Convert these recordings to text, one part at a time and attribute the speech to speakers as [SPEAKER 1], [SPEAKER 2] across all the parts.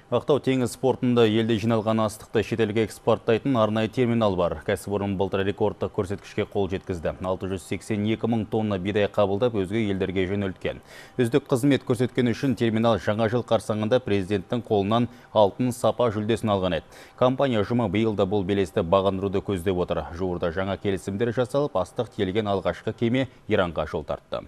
[SPEAKER 1] Ақтау теңіз портында елде жиналған астықты шетелге экспорттайтын арнайы терминал бар. Кәсіпорын былтыр рекордтық көрсеткішке қол жеткізді. 682 мың тонна бидай қабылдап өзге елдерге жөнелткен. Үздік қызмет көрсеткен үшін терминал жаңа жыл қарсаңында президенттің қолынан алтын сапа жүлдесін алған еді. Компания ұжымы биылда бұл белесті бағындыруды көздеп отыр. Жуырда жаңа келісімдер жасалып, астық тиелген алғашқы кеме Иранға жол тартты.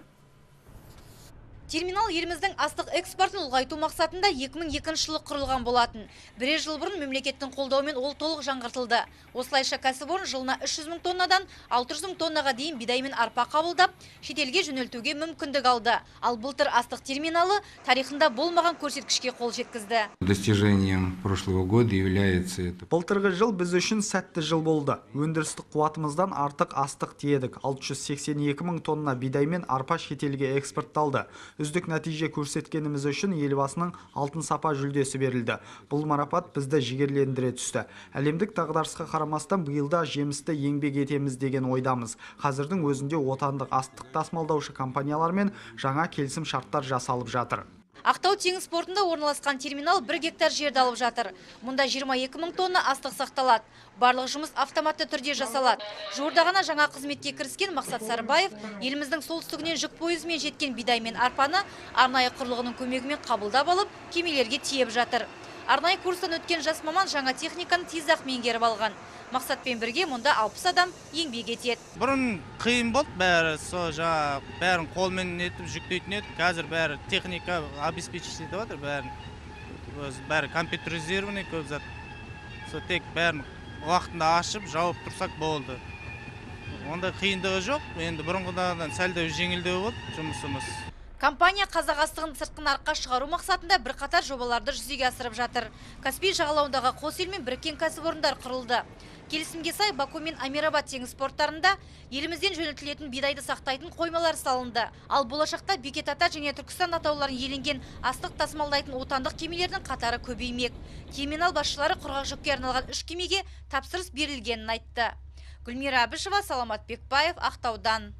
[SPEAKER 2] Терминал еліміздің астық экспортын ұлғайту мақсатында 2002 жылы құрылған болатын. Бірер жыл бұрын мемлекеттің қолдауымен ол толық жаңғыртылды. Осылайша кәсіпорын жылына 300 мың тоннадан 600 мың тоннаға дейін бидай мен арпа қабылдап, шетелге жөнелтуге мүмкіндік алды. Ал былтыр астық терминалы тарихында болмаған көрсеткішке қол жеткізді.
[SPEAKER 3] Достижением прошлого года является это.
[SPEAKER 4] Былтырғы жыл біз үшін сәтті жыл болды. Өндірістік қуатымыздан артық астық тиедік. 682 мың тонна бидай мен арпа шетелге экспортталды. Үздік нәтиже көрсеткеніміз үшін елбасының алтын сапа жүлдесі берілді. Бұл марапат бізді жігерлендіре түсті. Әлемдік дағдарысқа қарамастан биылда жемісті еңбек етеміз деген ойдамыз. Қазірдің өзінде отандық астық тасымалдаушы компаниялармен жаңа келісім шарттар жасалып жатыр.
[SPEAKER 2] Ақтау теңіз портында орналасқан терминал 1 гектар жерді алып жатыр. Мұнда 22 мың тонна астық сақталады. Барлық жұмыс автоматты түрде жасалады. Жуырда ғана жаңа қызметке кіріскен Мақсат Сарыбаев еліміздің солтүстігінен жүк пойызымен жеткен бидай мен арпаны арнайы құрылғының көмегімен қабылдап алып, кемелерге тиеп жатыр. Арнайы курстан өткен жас маман жаңа техниканы тез-ақ меңгеріп алған. Мақсатпен бірге мұнда 60 адам еңбек етеді.
[SPEAKER 5] Бұрын қиын болды бәрі, бәрін қолмен етіп жүктейтін еді. Қазір бәрі техника обеспечить етіп отыр, бәрі компьютеризированный көп зат. Тек бәрін уақытында ашып, жауып тұрсақ болды. Онда қиындығы жоқ, енді бұрынғыдан сәлде жеңілдеу болды жұмысымыз.
[SPEAKER 2] Компания қазақ астығын сыртқы нарыққа шығару мақсатында бірқатар жобаларды жүзеге асырып жатыр. Каспий жағалауындағы қос елмен біріккен кәсіпорындар құрылды. Келісімге сай Баку мен Амирабад теңіз порттарында елімізден жөнелтілетін бидайды сақтайтын қоймалар салынды. Ал болашақта Бекет Ата және Түркістан атауларын иеленген астық тасымалдайтын отандық кемелердің қатары көбеймек. Терминал басшылары құрғақ жүкке арналған 3 кемеге тапсырыс берілгенін айтты. Гүлмира Әбішева, Саламат Бекбаев, Ақтаудан.